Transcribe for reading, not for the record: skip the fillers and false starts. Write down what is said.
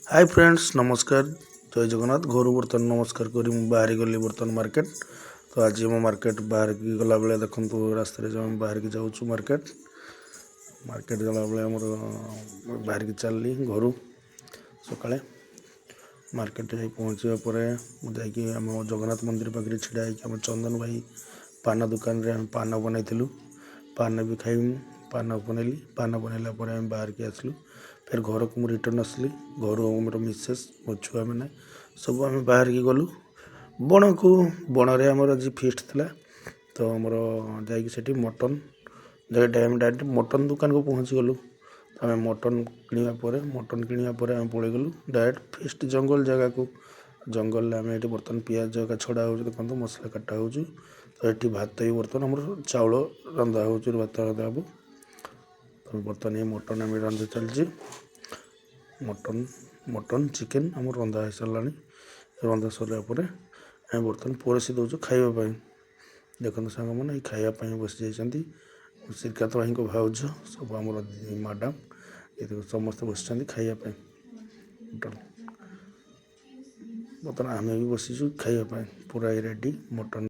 Hi friends नमस्कार जय जगन्नाथ घर बर्तमान नमस्कार करी बाहरी गली बर्तमान मार्केट। तो आज मो मार्केट बाहर की गला बेले देखो रास्ते जब बाहर की जाऊँ मार्केट मार्केट गला बेले आमर बाहर की चलली घर सकाଳେ मार्केट जाई पहुँचा मुझे आम जगन्नाथ मंदिर पाखे छिड़ा आम चंदन भाई पान दुकान रे पान बनईलु पान भी खाइमु पान बनैली पान बनैला बाहर की आसलु फिर घर को रिटर्न आसली घर मोर मिसेस मो छुआ मैंने सब आम बाहर की गलु बण को बणरे आमर आज फिस्ट थिला। तो आमर जाकि मटन जगह डायरेक्ट मटन दुकान को पहुँची गलु आम मटन किणा आम पलि गलु डायरेक्ट फिस्ट जंगल जगह को जंगल आम ये बर्तमान पिज छड़ा हो देखो मसला काटा हो तो ये भात भी बर्तमान आम चाउल रंधा हो भात रंधा हे। तो बर्तमान ये मटन आम रंधा चलती मटन मटन चिकेन आम रंधा हो सारा रंधा सरला आम बर्तमान परसी दौचु खावाई देखते सांग मैंने खावाई बस जाती श्रीकांत भाई को भाउज सब आम मैडम ये समस्त बस खावाई बर्तमान आम भी बसीचु खावाई पूरा रेडी मटन।